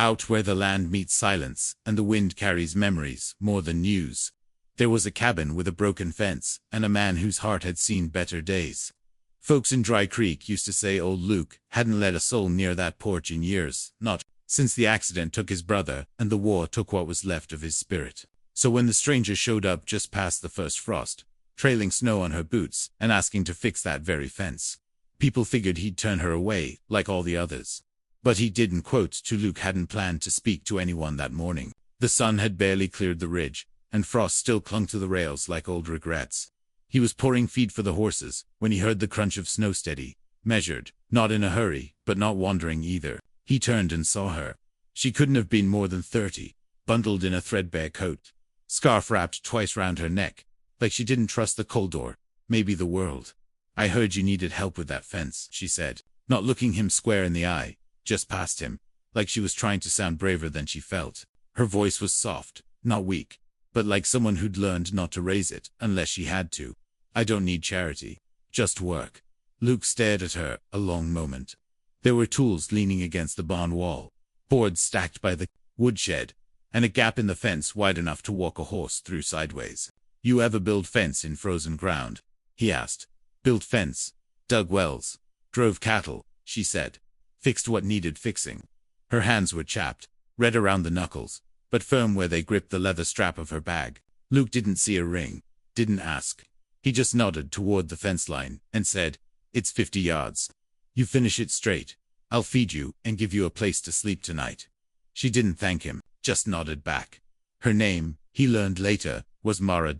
Out where the land meets silence, and the wind carries memories, more than news. There was a cabin with a broken fence, and a man whose heart had seen better days. Folks in Dry Creek used to say old Luke hadn't let a soul near that porch in years, not since the accident took his brother, and the war took what was left of his spirit. So when the stranger showed up just past the first frost, trailing snow on her boots, and asking to fix that very fence, people figured he'd turn her away, like all the others. But he didn't. Luke hadn't planned to speak to anyone that morning. The sun had barely cleared the ridge, and frost still clung to the rails like old regrets. He was pouring feed for the horses when he heard the crunch of snow, steady, measured, not in a hurry, but not wandering either. He turned and saw her. She couldn't have been more than 30, bundled in a threadbare coat, scarf wrapped twice round her neck, like she didn't trust the cold or maybe the world. "I heard you needed help with that fence," she said, not looking him square in the eye, just past him, like she was trying to sound braver than she felt. Her voice was soft, not weak, but like someone who'd learned not to raise it unless she had to. "I don't need charity, just work." Luke stared at her a long moment. There were tools leaning against the barn wall, boards stacked by the woodshed, and a gap in the fence wide enough to walk a horse through sideways. "You ever build fence in frozen ground?" he asked. "Built fence, dug wells, drove cattle," she said. "Fixed what needed fixing." Her hands were chapped, red around the knuckles, but firm where they gripped the leather strap of her bag. Luke didn't see a ring, didn't ask. He just nodded toward the fence line and said, "It's 50 yards. You finish it straight. I'll feed you and give you a place to sleep tonight." She didn't thank him, just nodded back. Her name, he learned later, was Mara.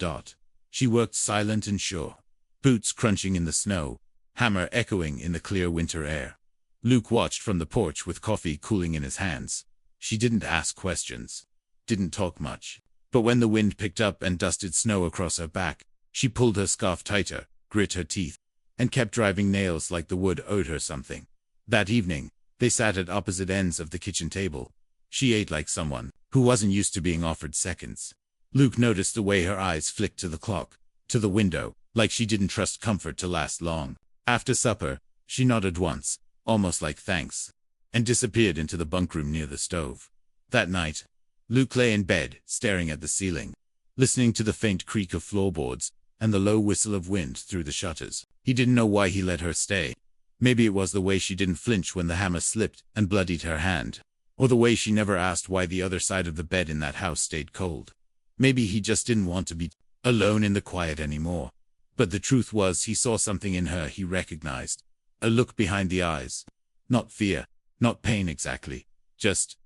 She worked silent and sure, boots crunching in the snow, hammer echoing in the clear winter air. Luke watched from the porch with coffee cooling in his hands. She didn't ask questions, didn't talk much. But when the wind picked up and dusted snow across her back, she pulled her scarf tighter, grit her teeth, and kept driving nails like the wood owed her something. That evening, they sat at opposite ends of the kitchen table. She ate like someone who wasn't used to being offered seconds. Luke noticed the way her eyes flicked to the clock, to the window, like she didn't trust comfort to last long. After supper, she nodded once, almost like thanks, and disappeared into the bunkroom near the stove. That night, Luke lay in bed, staring at the ceiling, listening to the faint creak of floorboards and the low whistle of wind through the shutters. He didn't know why he let her stay. Maybe it was the way she didn't flinch when the hammer slipped and bloodied her hand, or the way she never asked why the other side of the bed in that house stayed cold. Maybe he just didn't want to be alone in the quiet anymore. But the truth was, he saw something in her he recognized. A look behind the eyes. Not fear, not pain exactly, just ...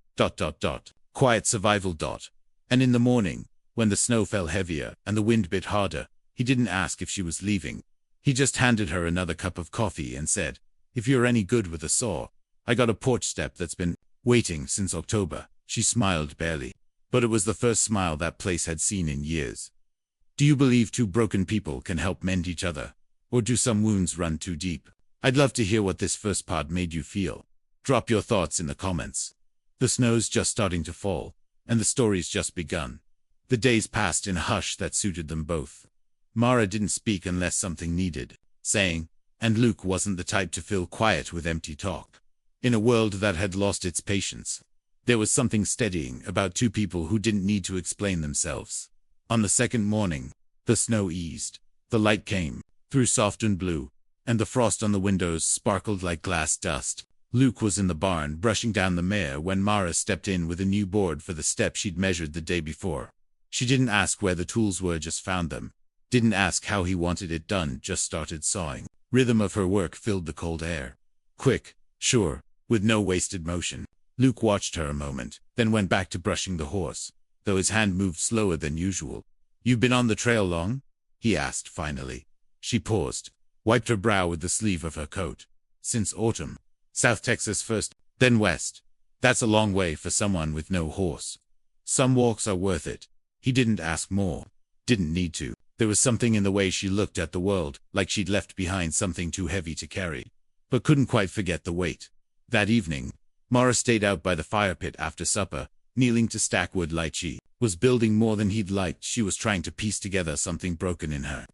quiet survival. And in the morning, when the snow fell heavier and the wind bit harder, he didn't ask if she was leaving. He just handed her another cup of coffee and said, "If you're any good with a saw, I got a porch step that's been waiting since October." She smiled barely, but it was the first smile that place had seen in years. "Do you believe two broken people can help mend each other? Or do some wounds run too deep? I'd love to hear what this first part made you feel. Drop your thoughts in the comments. The snow's just starting to fall, and the story's just begun." The days passed in a hush that suited them both. Mara didn't speak unless something needed saying, and Luke wasn't the type to fill quiet with empty talk. In a world that had lost its patience, there was something steadying about two people who didn't need to explain themselves. On the second morning, the snow eased, the light came through soft and blue, and the frost on the windows sparkled like glass dust. Luke was in the barn brushing down the mare when Mara stepped in with a new board for the step she'd measured the day before. She didn't ask where the tools were, just found them. Didn't ask how he wanted it done, just started sawing. Rhythm of her work filled the cold air. Quick, sure, with no wasted motion. Luke watched her a moment, then went back to brushing the horse, though his hand moved slower than usual. "You've been on the trail long?" he asked finally. She paused, wiped her brow with the sleeve of her coat. "Since autumn. South Texas first, then west. That's a long way for someone with no horse." "Some walks are worth it." He didn't ask more. Didn't need to. There was something in the way she looked at the world, like she'd left behind something too heavy to carry, but couldn't quite forget the weight. That evening, Mara stayed out by the fire pit after supper, kneeling to stack wood like she was building more than he'd liked. She was trying to piece together something broken in her.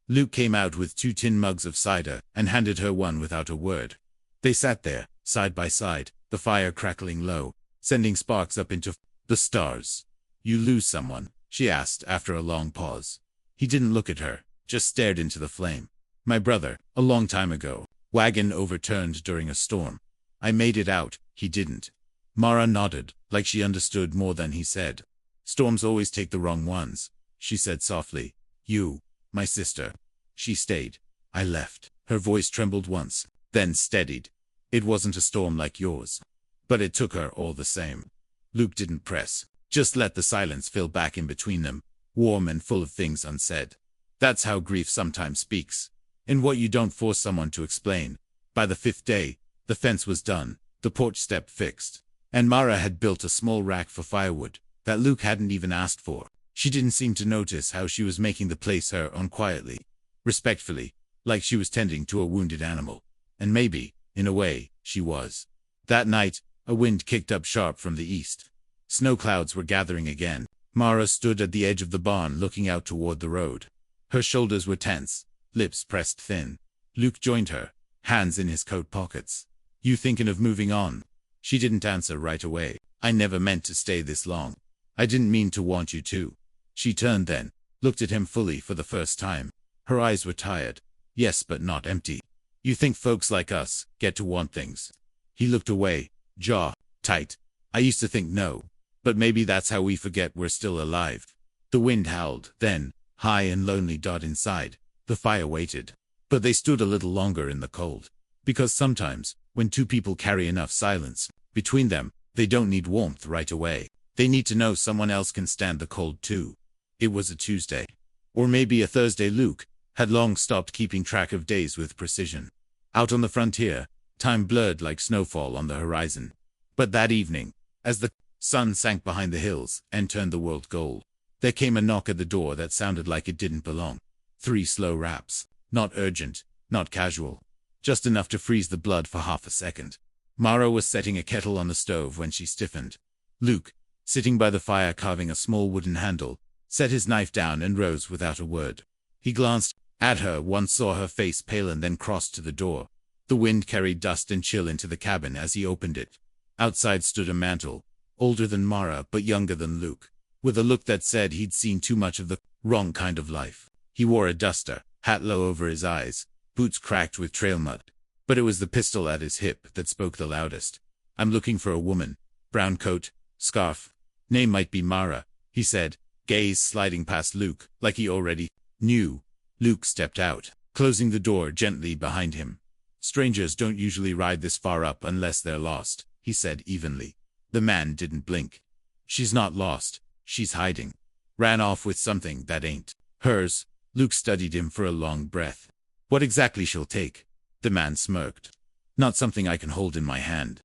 Luke came out with 2 tin mugs of cider and handed her one without a word. They sat there, side by side, the fire crackling low, sending sparks up into the stars. You lose someone? She asked after a long pause. He didn't look at her, just stared into the flame. My brother, a long time ago. Wagon overturned during a storm. I made it out, he didn't. Mara nodded, like she understood more than he said. Storms always take the wrong ones, she said softly. You, my sister. She stayed. I left. Her voice trembled once, then steadied. It wasn't a storm like yours. But it took her all the same. Luke didn't press, just let the silence fill back in between them, warm and full of things unsaid. That's how grief sometimes speaks, in what you don't force someone to explain. By the 5th day, the fence was done, the porch step fixed, and Mara had built a small rack for firewood that Luke hadn't even asked for. She didn't seem to notice how she was making the place her own quietly, respectfully, like she was tending to a wounded animal. And maybe, in a way, she was. That night, a wind kicked up sharp from the east. Snow clouds were gathering again. Mara stood at the edge of the barn looking out toward the road. Her shoulders were tense, lips pressed thin. Luke joined her, hands in his coat pockets. You thinking of moving on? She didn't answer right away. I never meant to stay this long. I didn't mean to want you to. She turned then, looked at him fully for the first time. Her eyes were tired. Yes, but not empty. You think folks like us get to want things? He looked away, jaw tight. I used to think no. But maybe that's how we forget we're still alive. The wind howled, then, high and lonely. Inside, the fire waited. But they stood a little longer in the cold. Because sometimes, when two people carry enough silence between them, they don't need warmth right away. They need to know someone else can stand the cold too. It was a Tuesday. Or maybe a Thursday. Luke had long stopped keeping track of days with precision. Out on the frontier, time blurred like snowfall on the horizon. But that evening, as the sun sank behind the hills and turned the world gold, there came a knock at the door that sounded like it didn't belong. 3 slow raps. Not urgent, not casual. Just enough to freeze the blood for half a second. Mara was setting a kettle on the stove when she stiffened. Luke, sitting by the fire carving a small wooden handle, set his knife down and rose without a word. He glanced at her once, saw her face pale, and then crossed to the door. The wind carried dust and chill into the cabin as he opened it. Outside stood a mantle, older than Mara but younger than Luke, with a look that said he'd seen too much of the wrong kind of life. He wore a duster, hat low over his eyes, boots cracked with trail mud. But it was the pistol at his hip that spoke the loudest. I'm looking for a woman. Brown coat, scarf. Name might be Mara, he said, gaze sliding past Luke, like he already knew. Luke stepped out, closing the door gently behind him. Strangers don't usually ride this far up unless they're lost, he said evenly. The man didn't blink. She's not lost, she's hiding. Ran off with something that ain't hers. Luke studied him for a long breath. What exactly she'll take? The man smirked. Not something I can hold in my hand.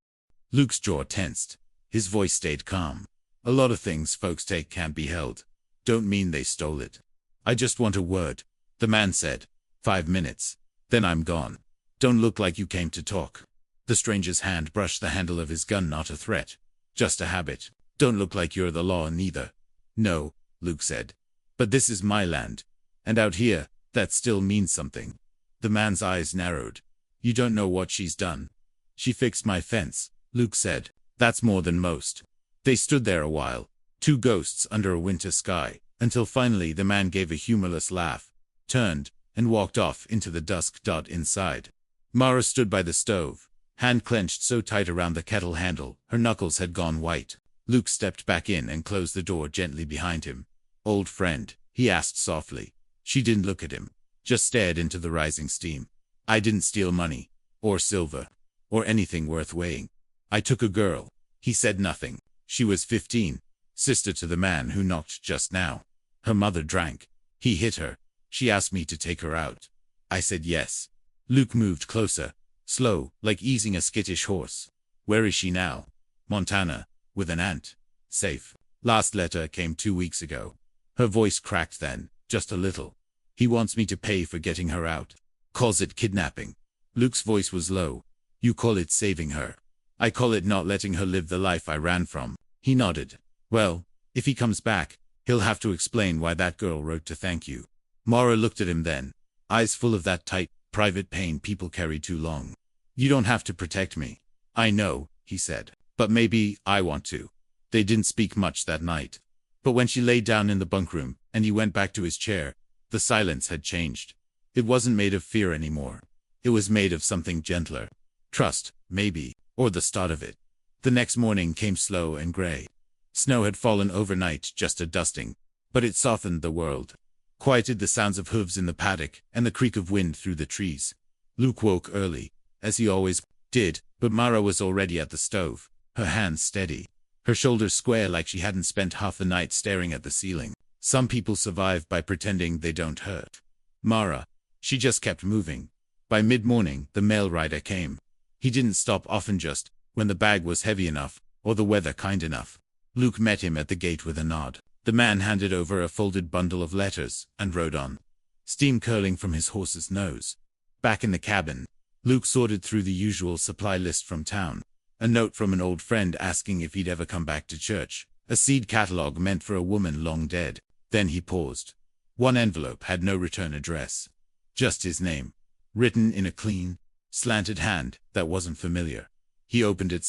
Luke's jaw tensed. His voice stayed calm. A lot of things folks take can't be held. Don't mean they stole it. I just want a word, the man said. 5 minutes. Then I'm gone. Don't look like you came to talk. The stranger's hand brushed the handle of his gun. Not a threat. Just a habit. Don't look like you're the law neither. No, Luke said. But this is my land. And out here, that still means something. The man's eyes narrowed. You don't know what she's done. She fixed my fence, Luke said. That's more than most. They stood there a while, 2 ghosts under a winter sky, until finally the man gave a humorless laugh, turned, and walked off into the dusk. Inside, Mara stood by the stove, hand clenched so tight around the kettle handle, her knuckles had gone white. Luke stepped back in and closed the door gently behind him. Old friend, he asked softly. She didn't look at him, just stared into the rising steam. I didn't steal money, or silver, or anything worth weighing. I took a girl. He said nothing. She was 15, sister to the man who knocked just now. Her mother drank. He hit her. She asked me to take her out. I said yes. Luke moved closer, slow, like easing a skittish horse. Where is she now? Montana, with an aunt. Safe. Last letter came 2 weeks ago. Her voice cracked then, just a little. He wants me to pay for getting her out. Calls it kidnapping. Luke's voice was low. You call it saving her. I call it not letting her live the life I ran from. He nodded. Well, if he comes back, he'll have to explain why that girl wrote to thank you. Mara looked at him then, eyes full of that tight, private pain people carry too long. You don't have to protect me. I know, he said. But maybe I want to. They didn't speak much that night. But when she lay down in the bunk room, and he went back to his chair, the silence had changed. It wasn't made of fear anymore. It was made of something gentler. Trust, maybe, or the start of it. The next morning came slow and gray. Snow had fallen overnight, just a dusting, but it softened the world, quieted the sounds of hooves in the paddock and the creak of wind through the trees. Luke woke early, as he always did, but Mara was already at the stove, her hands steady, her shoulders square like she hadn't spent half the night staring at the ceiling. Some people survive by pretending they don't hurt. Mara, she just kept moving. By mid-morning, the mail rider came. He didn't stop often, just when the bag was heavy enough, or the weather kind enough. Luke met him at the gate with a nod. The man handed over a folded bundle of letters, and rode on, steam curling from his horse's nose. Back in the cabin, Luke sorted through the usual supply list from town. A note from an old friend asking if he'd ever come back to church. A seed catalogue meant for a woman long dead. Then he paused. One envelope had no return address. Just his name, written in a clean, slanted hand that wasn't familiar. He opened it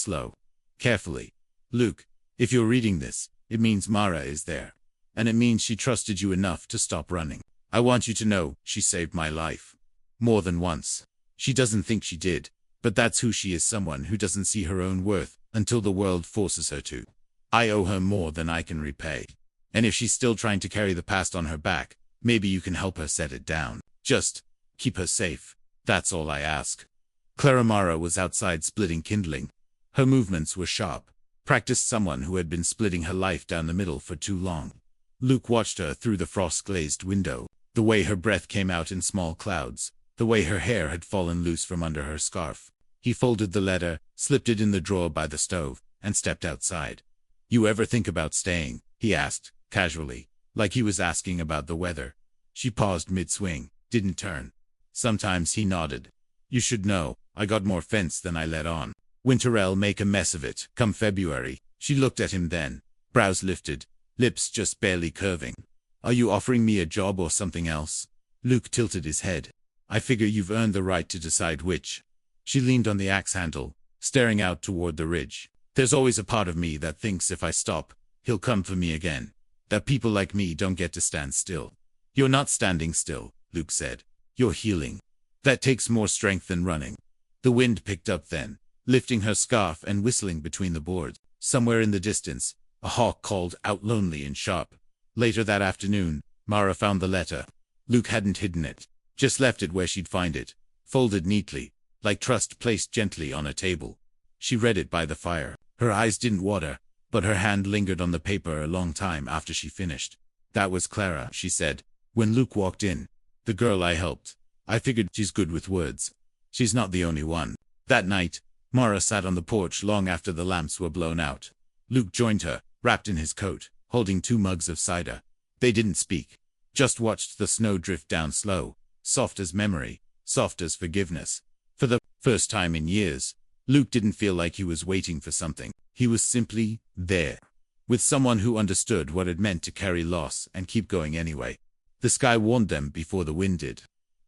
carefully. Luke, if you're reading this, it means Mara is there. And it means she trusted you enough to stop running. I want you to know, she saved my life. More than once. She doesn't think she did, but that's who she is, someone who doesn't see her own worth until the world forces her to. I owe her more than I can repay. And if she's still trying to carry the past on her back, maybe you can help her set it down. Just keep her safe. That's all I ask. Clara Mara was outside splitting kindling. Her movements were sharp. Practiced someone who had been splitting her life down the middle for too long. Luke watched her through the frost-glazed window, the way her breath came out in small clouds, the way her hair had fallen loose from under her scarf. He folded the letter, slipped it in the drawer by the stove, and stepped outside. You ever think about staying? He asked, casually, like he was asking about the weather. She paused mid-swing, didn't turn. Sometimes, he nodded. You should know, I got more fence than I let on. Winter'll make a mess of it, come February. She looked at him then, brows lifted, lips just barely curving. Are you offering me a job or something else? Luke tilted his head. I figure you've earned the right to decide which. She leaned on the axe handle, staring out toward the ridge. There's always a part of me that thinks if I stop, he'll come for me again. That people like me don't get to stand still. You're not standing still, Luke said. You're healing. That takes more strength than running. The wind picked up then, lifting her scarf and whistling between the boards. Somewhere in the distance, a hawk called out lonely and sharp. Later that afternoon, Mara found the letter. Luke hadn't hidden it, just left it where she'd find it, folded neatly, like trust placed gently on a table. She read it by the fire. Her eyes didn't water, but her hand lingered on the paper a long time after she finished. That was Clara, she said, when Luke walked in. The girl I helped. I figured she's good with words. She's not the only one. That night, Mara sat on the porch long after the lamps were blown out. Luke joined her, wrapped in his coat, holding 2 mugs of cider. They didn't speak, just watched the snow drift down slow, soft as memory, soft as forgiveness. For the first time in years, Luke didn't feel like he was waiting for something. He was simply there, with someone who understood what it meant to carry loss and keep going anyway. The sky warned them before the wind did.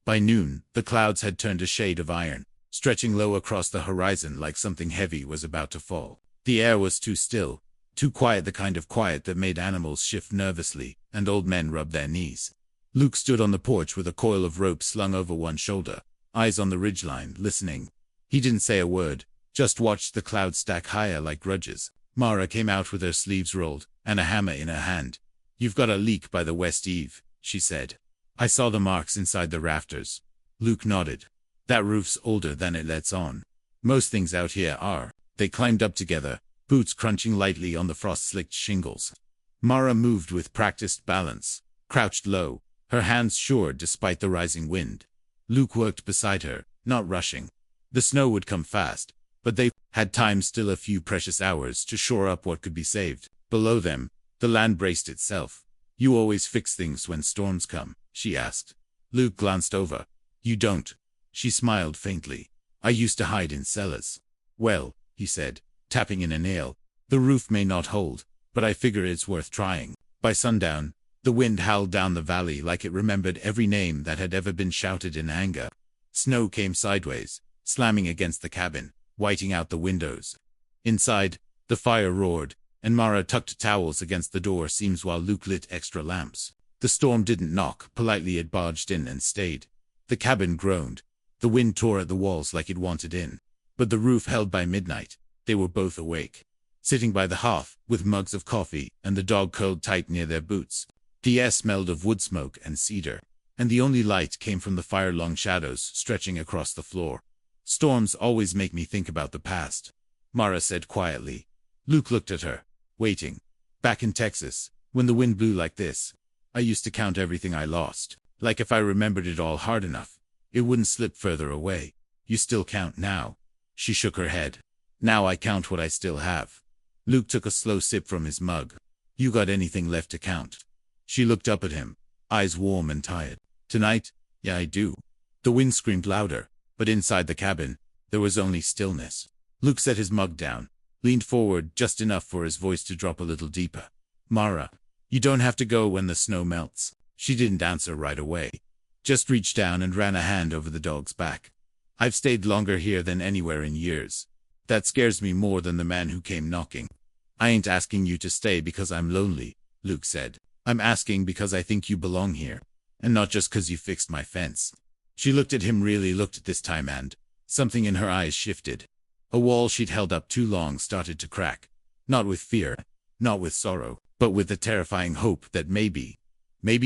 By noon, the clouds had turned a shade of iron, stretching low across the horizon like something heavy was about to fall. The air was too still, too quiet, the kind of quiet that made animals shift nervously and old men rub their knees. Luke stood on the porch with a coil of rope slung over one shoulder, eyes on the ridgeline, listening. He didn't say a word, just watched the clouds stack higher like grudges. Mara came out with her sleeves rolled and a hammer in her hand. You've got a leak by the west eave, she said. I saw the marks inside the rafters. Luke nodded. That roof's older than it lets on. Most things out here are. They climbed up together, boots crunching lightly on the frost-slicked shingles. Mara moved with practiced balance, crouched low, her hands sure despite the rising wind. Luke worked beside her, not rushing. The snow would come fast, but they had time, still a few precious hours to shore up what could be saved. Below them, the land braced itself. You always fix things when storms come, she asked. Luke glanced over. You don't. She smiled faintly. I used to hide in cellars. Well, he said, tapping in a nail, the roof may not hold, but I figure it's worth trying. By sundown, the wind howled down the valley like it remembered every name that had ever been shouted in anger. Snow came sideways, slamming against the cabin, whiting out the windows. Inside, The fire roared, and Mara tucked towels against the door seams while Luke lit extra lamps. The storm didn't knock, politely it barged in and stayed. The cabin groaned. The wind tore at the walls like it wanted in. But the roof held. By midnight, they were both awake, sitting by the hearth, with mugs of coffee, and the dog curled tight near their boots. The air smelled of wood smoke and cedar, and the only light came from the fire-long shadows stretching across the floor. "Storms always make me think about the past," Mara said quietly. Luke looked at her, waiting. "Back in Texas, when the wind blew like this, I used to count everything I lost. Like if I remembered it all hard enough, it wouldn't slip further away." "You still count now?" She shook her head. "Now I count what I still have." Luke took a slow sip from his mug. "You got anything left to count?" She looked up at him, eyes warm and tired. "Tonight? Yeah, I do." The wind screamed louder, but inside the cabin, there was only stillness. Luke set his mug down, leaned forward just enough for his voice to drop a little deeper. "Mara, you don't have to go when the snow melts." She didn't answer right away. Just reached down and ran a hand over the dog's back. "I've stayed longer here than anywhere in years. That scares me more than the man who came knocking." "I ain't asking you to stay because I'm lonely," Luke said. "I'm asking because I think you belong here. And not just 'cause you fixed my fence." She looked at him, really looked at this time, and something in her eyes shifted. A wall she'd held up too long started to crack. Not with fear, not with sorrow, but with the terrifying hope that maybe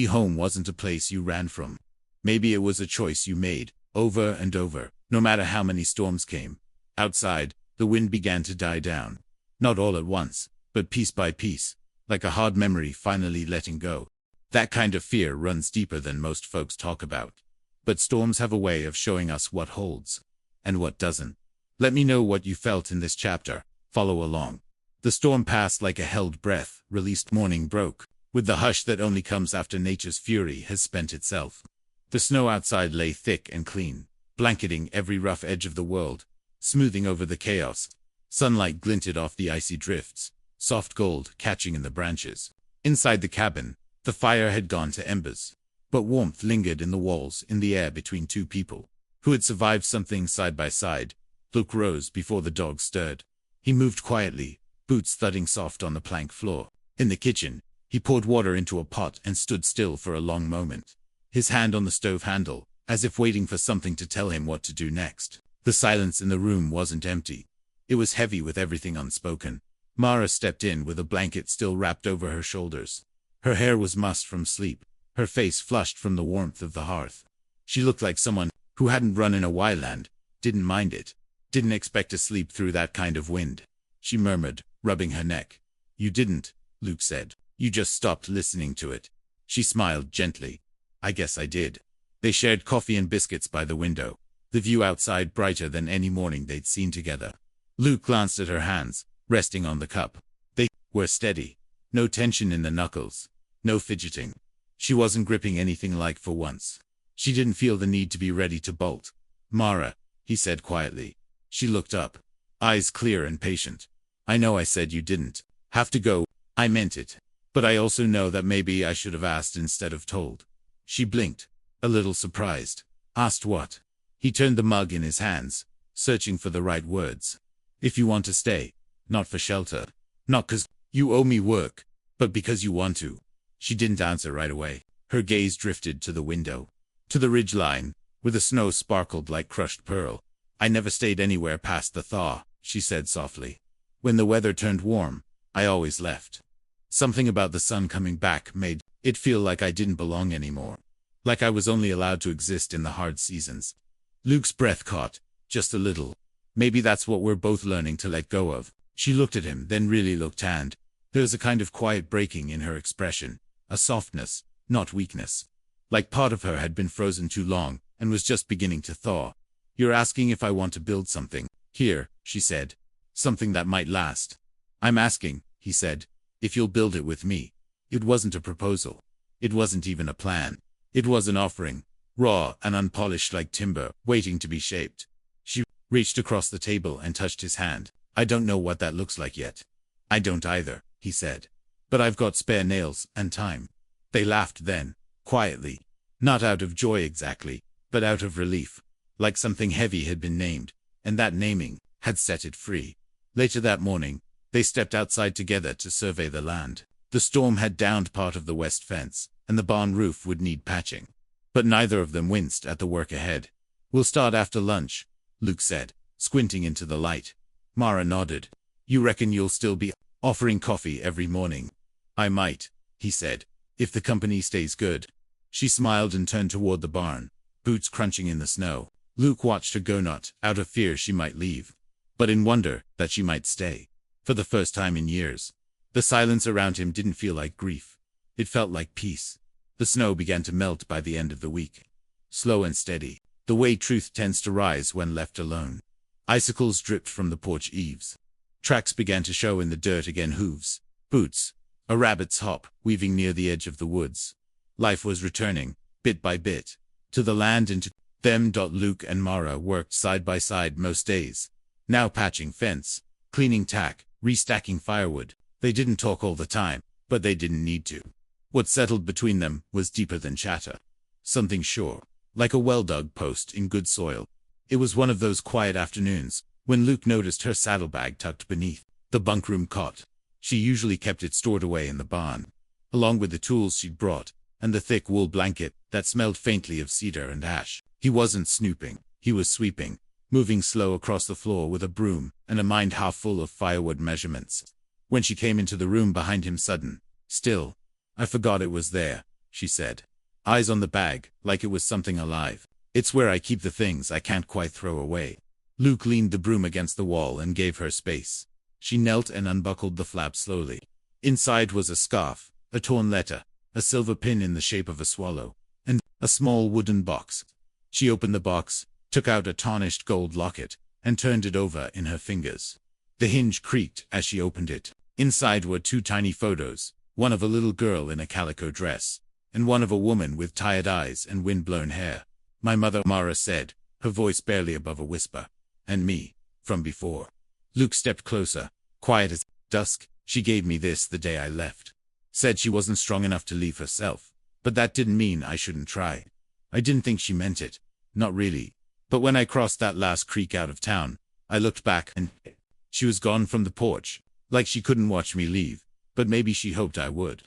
home wasn't a place you ran from. Maybe it was a choice you made, over and over, no matter how many storms came. Outside, the wind began to die down. Not all at once, but piece by piece, like a hard memory finally letting go. That kind of fear runs deeper than most folks talk about. But storms have a way of showing us what holds, and what doesn't. Let me know what you felt in this chapter. Follow along. The storm passed like a held breath, released. Morning broke, with the hush that only comes after nature's fury has spent itself. The snow outside lay thick and clean, blanketing every rough edge of the world, smoothing over the chaos. Sunlight glinted off the icy drifts, soft gold catching in the branches. Inside the cabin, the fire had gone to embers, but warmth lingered in the walls, in the air between two people who had survived something side by side. Luke rose before the dog stirred. He moved quietly, boots thudding soft on the plank floor. In the kitchen, he poured water into a pot and stood still for a long moment, his hand on the stove handle, as if waiting for something to tell him what to do next. The silence in the room wasn't empty. It was heavy with everything unspoken. Mara stepped in with a blanket still wrapped over her shoulders. Her hair was mussed from sleep, her face flushed from the warmth of the hearth. She looked like someone who hadn't run in a while and didn't mind it, didn't expect to sleep through that kind of wind. She murmured, rubbing her neck. "You didn't," Luke said. "You just stopped listening to it." She smiled gently. "I guess I did." They shared coffee and biscuits by the window, the view outside brighter than any morning they'd seen together. Luke glanced at her hands, resting on the cup. They were steady. No tension in the knuckles. No fidgeting. She wasn't gripping anything like for once. She didn't feel the need to be ready to bolt. "Mara," he said quietly. She looked up, eyes clear and patient. "I know I said you didn't have to go. I meant it. But I also know that maybe I should have asked instead of told." She blinked, a little surprised. "Asked what?" He turned the mug in his hands, searching for the right words. "If you want to stay, not for shelter, not 'cause you owe me work, but because you want to." She didn't answer right away. Her gaze drifted to the window, to the ridge line, where the snow sparkled like crushed pearl. "I never stayed anywhere past the thaw," she said softly. "When the weather turned warm, I always left. Something about the sun coming back made it feel like I didn't belong anymore, like I was only allowed to exist in the hard seasons." Luke's breath caught, just a little. "Maybe that's what we're both learning to let go of." She looked at him, then really looked, and there was a kind of quiet breaking in her expression, a softness, not weakness. Like part of her had been frozen too long, and was just beginning to thaw. "You're asking if I want to build something here," she said. "Something that might last." "I'm asking," he said, "if you'll build it with me." It wasn't a proposal. It wasn't even a plan. It was an offering, raw and unpolished like timber, waiting to be shaped. She reached across the table and touched his hand. "I don't know what that looks like yet." "I don't either," he said. "But I've got spare nails and time." They laughed then, quietly. Not out of joy exactly, but out of relief. Like something heavy had been named, and that naming had set it free. Later that morning, They stepped outside together to survey the land. The storm had downed part of the west fence, and the barn roof would need patching. But neither of them winced at the work ahead. "We'll start after lunch," Luke said, squinting into the light. Mara nodded. "You reckon you'll still be offering coffee every morning?" "I might," he said, "if the company stays good." She smiled and turned toward the barn, boots crunching in the snow. Luke watched her go, not out of fear she might leave, but in wonder that she might stay. For the first time in years, the silence around him didn't feel like grief. It felt like peace. The snow began to melt by the end of the week. Slow and steady, the way truth tends to rise when left alone. Icicles dripped from the porch eaves. Tracks began to show in the dirt again, hooves, boots, a rabbit's hop, weaving near the edge of the woods. Life was returning, bit by bit, to the land and to them. Luke and Mara worked side by side most days, now patching fence, cleaning tack, restacking firewood. They didn't talk all the time, but they didn't need to. What settled between them was deeper than chatter. Something sure, like a well-dug post in good soil. It was one of those quiet afternoons when Luke noticed her saddlebag tucked beneath the bunkroom cot. She usually kept it stored away in the barn, along with the tools she'd brought, and the thick wool blanket that smelled faintly of cedar and ash. He wasn't snooping, he was sweeping, moving slow across the floor with a broom and a mind half full of firewood measurements. When she came into the room behind him, sudden, still, "I forgot it was there," she said. Eyes on the bag, like it was something alive. "It's where I keep the things I can't quite throw away." Luke leaned the broom against the wall and gave her space. She knelt and unbuckled the flap slowly. Inside was a scarf, a torn letter, a silver pin in the shape of a swallow, and a small wooden box. She opened the box, took out a tarnished gold locket, and turned it over in her fingers. The hinge creaked as she opened it. Inside were two tiny photos, one of a little girl in a calico dress, and one of a woman with tired eyes and wind-blown hair. "My mother," Mara said, her voice barely above a whisper. "And me, from before." Luke stepped closer, quiet as dusk. "She gave me this the day I left. Said she wasn't strong enough to leave herself, but that didn't mean I shouldn't try. I didn't think she meant it. Not really. But when I crossed that last creek out of town, I looked back and she was gone from the porch, like she couldn't watch me leave, but maybe she hoped I would."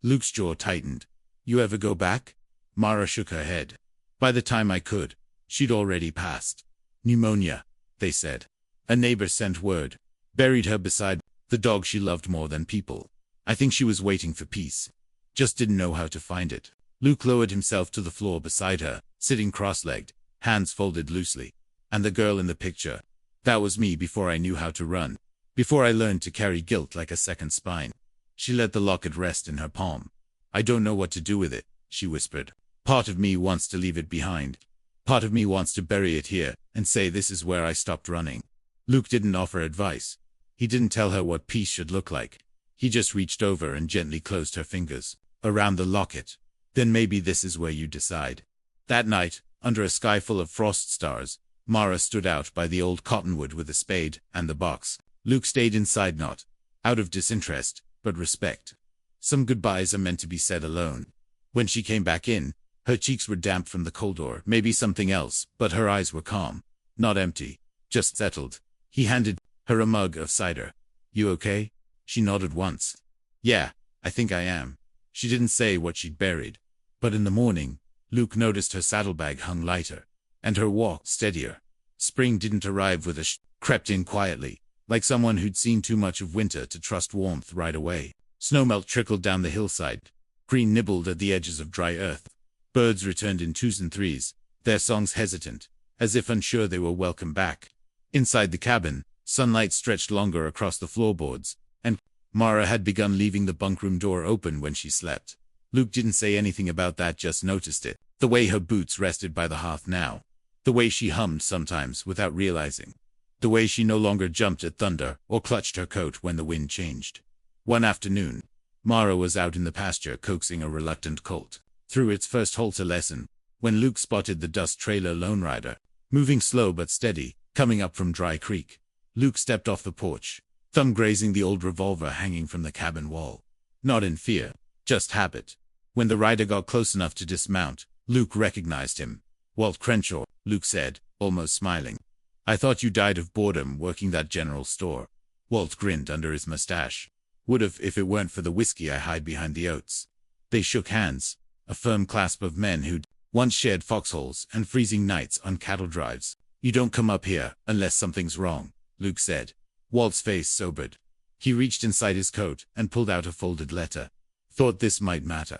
Luke's jaw tightened. "You ever go back?" Mara shook her head. "By the time I could, she'd already passed. Pneumonia, they said. A neighbor sent word. Buried her beside the dog she loved more than people. I think she was waiting for peace. Just didn't know how to find it." Luke lowered himself to the floor beside her, sitting cross-legged, hands folded loosely. "And the girl in the picture? That was me before I knew how to run. Before I learned to carry guilt like a second spine." She let the locket rest in her palm. "I don't know what to do with it," she whispered. "Part of me wants to leave it behind. Part of me wants to bury it here and say this is where I stopped running." Luke didn't offer advice. He didn't tell her what peace should look like. He just reached over and gently closed her fingers around the locket. "Then maybe this is where you decide." That night, under a sky full of frost stars, Mara stood out by the old cottonwood with a spade and the box. Luke stayed inside, not out of disinterest, but respect. Some goodbyes are meant to be said alone. When she came back in, her cheeks were damp from the cold, or maybe something else, but her eyes were calm. Not empty, just settled. He handed her a mug of cider. "You okay?" She nodded once. "Yeah, I think I am." She didn't say what she'd buried. But in the morning, Luke noticed her saddlebag hung lighter, and her walk steadier. Spring didn't arrive with a crept in quietly, like someone who'd seen too much of winter to trust warmth right away. Snowmelt trickled down the hillside. Green nibbled at the edges of dry earth. Birds returned in twos and threes, their songs hesitant, as if unsure they were welcome back. Inside the cabin, sunlight stretched longer across the floorboards, and Mara had begun leaving the bunkroom door open when she slept. Luke didn't say anything about that, just noticed it. The way her boots rested by the hearth now. The way she hummed sometimes without realizing. The way she no longer jumped at thunder or clutched her coat when the wind changed. One afternoon, Mara was out in the pasture coaxing a reluctant colt through its first halter lesson, when Luke spotted the dust trailer lone rider, moving slow but steady, coming up from Dry Creek. Luke stepped off the porch, thumb grazing the old revolver hanging from the cabin wall. Not in fear, just habit. When the rider got close enough to dismount, Luke recognized him. "Walt Crenshaw," Luke said, almost smiling. "I thought you died of boredom working that general store." Walt grinned under his mustache. Would've if it weren't for the whiskey I hide behind the oats. They shook hands, a firm clasp of men who'd once shared foxholes and freezing nights on cattle drives. You don't come up here unless something's wrong, Luke said. Walt's face sobered. He reached inside his coat and pulled out a folded letter. Thought this might matter.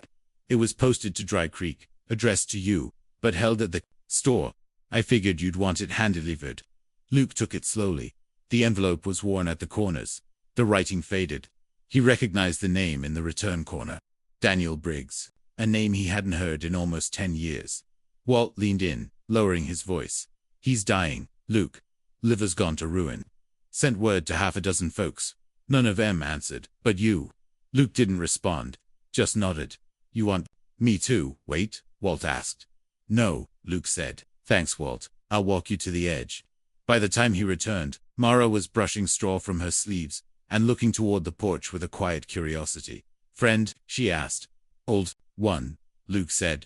It was posted to Dry Creek, addressed to you, but held at the store. I figured you'd want it hand-delivered. Luke took it slowly. The envelope was worn at the corners. The writing faded. He recognized the name in the return corner. Daniel Briggs, a name he hadn't heard in almost 10 years. Walt leaned in, lowering his voice. He's dying, Luke. Liver's gone to ruin. Sent word to half a dozen folks. None of them answered, but you. Luke didn't respond, just nodded. You want me to wait? Walt asked. No, Luke said. Thanks, Walt. I'll walk you to the edge. By the time he returned, Mara was brushing straw from her sleeves and looking toward the porch with a quiet curiosity. Friend? She asked. Old one, Luke said.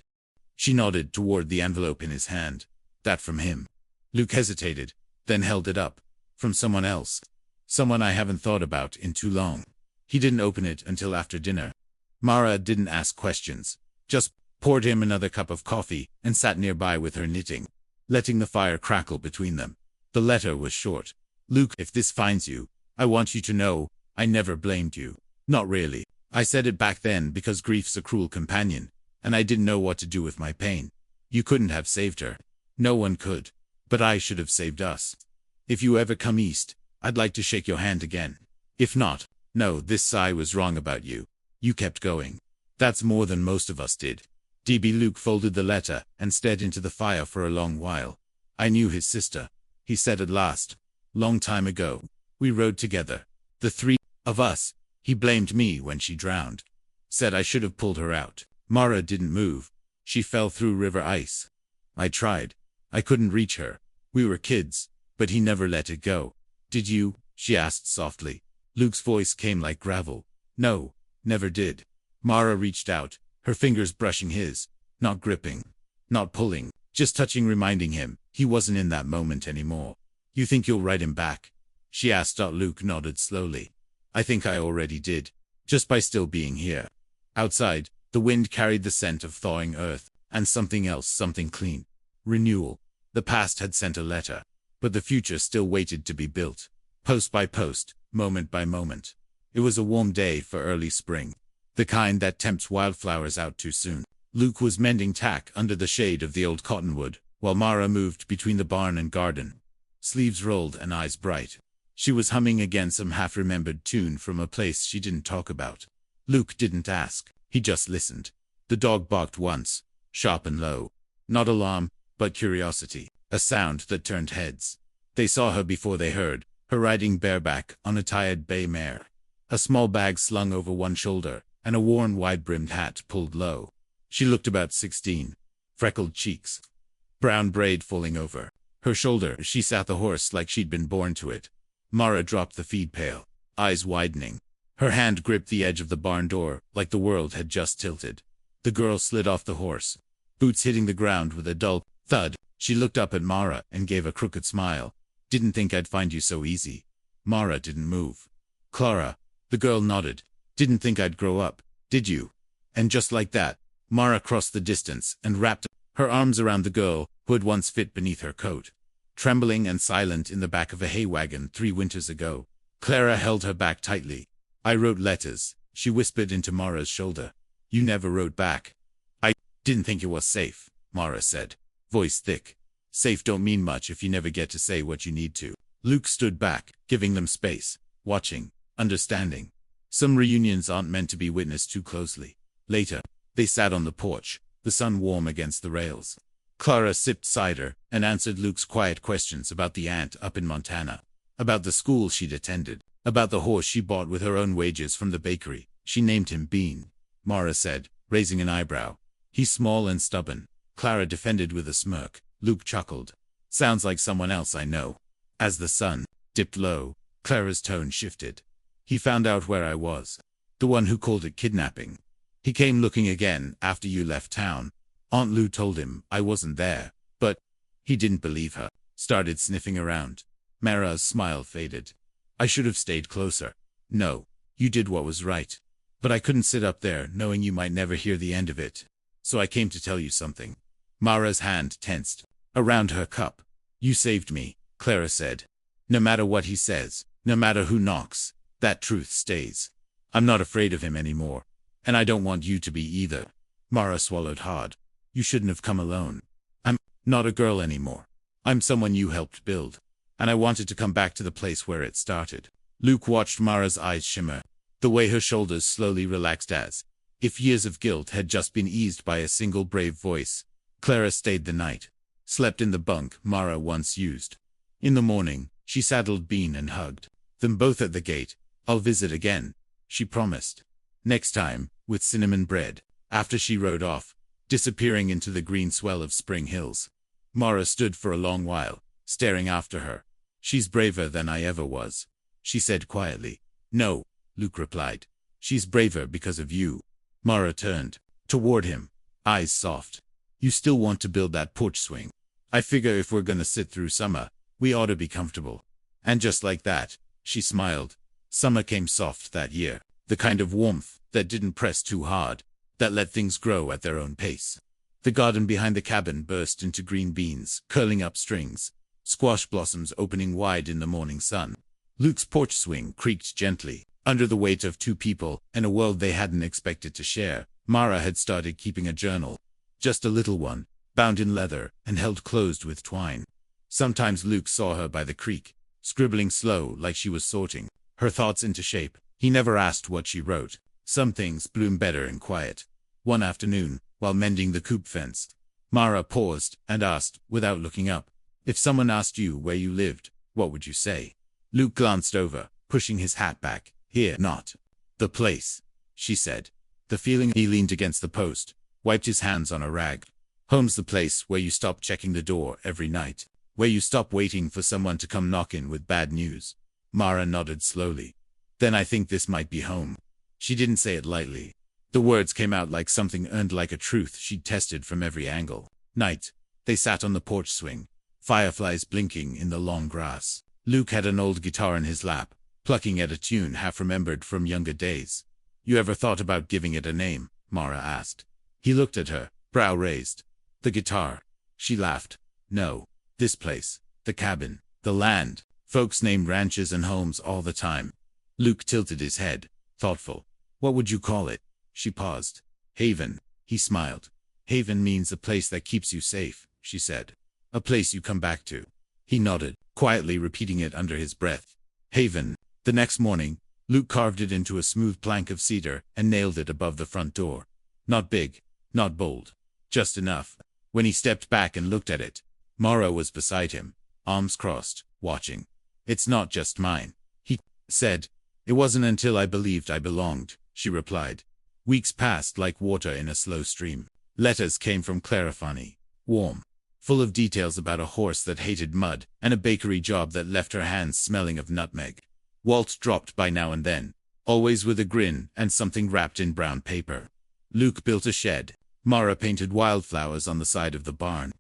She nodded toward the envelope in his hand. That from him. Luke hesitated, then held it up. From someone else. Someone I haven't thought about in too long. He didn't open it until after dinner. Mara didn't ask questions, just poured him another cup of coffee and sat nearby with her knitting, letting the fire crackle between them. The letter was short. Luke, if this finds you, I want you to know, I never blamed you. Not really. I said it back then because grief's a cruel companion, and I didn't know what to do with my pain. You couldn't have saved her. No one could. But I should have saved us. If you ever come east, I'd like to shake your hand again. If not, no, this sigh was wrong about you. You kept going. That's more than most of us did. DB Luke folded the letter and stared into the fire for a long while. I knew his sister, he said at last. Long time ago. We rode together. The three of us. He blamed me when she drowned. Said I should have pulled her out. Mara didn't move. She fell through river ice. I tried. I couldn't reach her. We were kids, but he never let it go. Did you? She asked softly. Luke's voice came like gravel. No, never did. Mara reached out, her fingers brushing his, not gripping, not pulling, just touching, reminding him he wasn't in that moment anymore. You think you'll write him back? She asked. Luke nodded slowly. I think I already did, just by still being here. Outside, the wind carried the scent of thawing earth, and something else, something clean. Renewal. The past had sent a letter, but the future still waited to be built, post by post, moment by moment. It was a warm day for early spring, the kind that tempts wildflowers out too soon. Luke was mending tack under the shade of the old cottonwood, while Mara moved between the barn and garden. Sleeves rolled and eyes bright. She was humming again some half-remembered tune from a place she didn't talk about. Luke didn't ask, he just listened. The dog barked once, sharp and low. Not alarm, but curiosity, a sound that turned heads. They saw her before they heard, her riding bareback on a tired bay mare. A small bag slung over one shoulder, and a worn wide-brimmed hat pulled low. She looked about 16. Freckled cheeks. Brown braid falling over her shoulder. She sat the horse like she'd been born to it. Mara dropped the feed pail, eyes widening. Her hand gripped the edge of the barn door, like the world had just tilted. The girl slid off the horse, boots hitting the ground with a dull thud. She looked up at Mara and gave a crooked smile. Didn't think I'd find you so easy. Mara didn't move. Clara, the girl nodded. Didn't think I'd grow up, did you? And just like that, Mara crossed the distance and wrapped her arms around the girl who had once fit beneath her coat. Trembling and silent in the back of a hay wagon 3 winters ago, Clara held her back tightly. I wrote letters, she whispered into Mara's shoulder. You never wrote back. I didn't think it was safe, Mara said, voice thick. Safe don't mean much if you never get to say what you need to. Luke stood back, giving them space, watching, understanding. Some reunions aren't meant to be witnessed too closely. Later, they sat on the porch, the sun warm against the rails. Clara sipped cider and answered Luke's quiet questions about the aunt up in Montana, about the school she'd attended, about the horse she bought with her own wages from the bakery. She named him Bean, Mara said, raising an eyebrow. He's small and stubborn, Clara defended with a smirk. Luke chuckled. Sounds like someone else I know. As the sun dipped low, Clara's tone shifted. He found out where I was. The one who called it kidnapping. He came looking again after you left town. Aunt Lou told him I wasn't there, but he didn't believe her. Started sniffing around. Mara's smile faded. I should have stayed closer. No, you did what was right. But I couldn't sit up there knowing you might never hear the end of it. So I came to tell you something. Mara's hand tensed around her cup. You saved me, Clara said. No matter what he says, no matter who knocks, that truth stays. I'm not afraid of him anymore. And I don't want you to be either. Mara swallowed hard. You shouldn't have come alone. I'm not a girl anymore. I'm someone you helped build. And I wanted to come back to the place where it started. Luke watched Mara's eyes shimmer, the way her shoulders slowly relaxed as if years of guilt had just been eased by a single brave voice. Clara stayed the night, slept in the bunk Mara once used. In the morning, she saddled Bean and hugged them both at the gate. I'll visit again, she promised. Next time, with cinnamon bread, after she rode off, disappearing into the green swell of spring hills. Mara stood for a long while, staring after her. She's braver than I ever was, she said quietly. No, Luke replied. She's braver because of you. Mara turned toward him, eyes soft. You still want to build that porch swing? I figure if we're gonna sit through summer, we ought to be comfortable. And just like that, she smiled. Summer came soft that year, the kind of warmth that didn't press too hard, that let things grow at their own pace. The garden behind the cabin burst into green beans, curling up strings, squash blossoms opening wide in the morning sun. Luke's porch swing creaked gently, under the weight of two people and a world they hadn't expected to share. Mara had started keeping a journal, just a little one, bound in leather and held closed with twine. Sometimes Luke saw her by the creek, scribbling slow like she was sorting her thoughts into shape. He never asked what she wrote. Some things bloom better in quiet. One afternoon, while mending the coop fence, Mara paused and asked, without looking up, if someone asked you where you lived, what would you say? Luke glanced over, pushing his hat back. Here, not the place, she said. The feeling. He leaned against the post, wiped his hands on a rag. Home's the place where you stop checking the door every night, where you stop waiting for someone to come knock in with bad news. Mara nodded slowly. Then I think this might be home. She didn't say it lightly. The words came out like something earned, like a truth she'd tested from every angle. Night. They sat on the porch swing, fireflies blinking in the long grass. Luke had an old guitar in his lap, plucking at a tune half remembered from younger days. You ever thought about giving it a name? Mara asked. He looked at her, brow raised. The guitar. She laughed. No. This place. The cabin. The land. Folks named ranches and homes all the time. Luke tilted his head, thoughtful. What would you call it? She paused. Haven. He smiled. Haven means a place that keeps you safe, she said. A place you come back to. He nodded, quietly repeating it under his breath. Haven. The next morning, Luke carved it into a smooth plank of cedar and nailed it above the front door. Not big, not bold, just enough. When he stepped back and looked at it, Mara was beside him, arms crossed, watching. It's not just mine, he said. It wasn't until I believed I belonged, she replied. Weeks passed like water in a slow stream. Letters came from Clara, funny, warm, full of details about a horse that hated mud and a bakery job that left her hands smelling of nutmeg. Walt dropped by now and then, always with a grin and something wrapped in brown paper. Luke built a shed. Mara painted wildflowers on the side of the barn.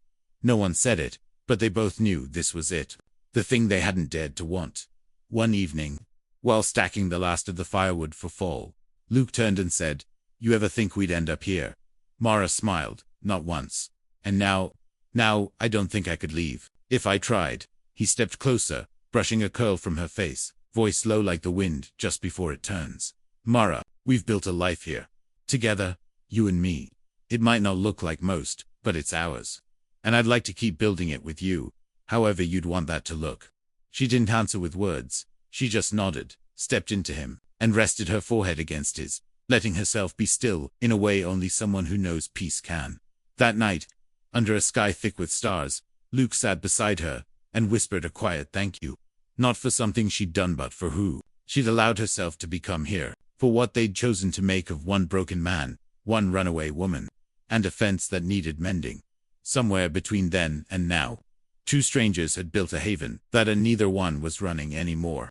No one said it, but they both knew this was it, the thing they hadn't dared to want. One evening, while stacking the last of the firewood for fall, Luke turned and said, You ever think we'd end up here? Mara smiled, not once. And now I don't think I could leave, if I tried. He stepped closer, brushing a curl from her face, voice low like the wind just before it turns. Mara, we've built a life here. Together, you and me. It might not look like most, but it's ours. And I'd like to keep building it with you, however you'd want that to look. She didn't answer with words. She just nodded, stepped into him, and rested her forehead against his, letting herself be still in a way only someone who knows peace can. That night, under a sky thick with stars, Luke sat beside her and whispered a quiet thank you. Not for something she'd done, but for who she'd allowed herself to become here, for what they'd chosen to make of one broken man, one runaway woman, and a fence that needed mending. Somewhere between then and now, two strangers had built a haven that neither one was running anymore.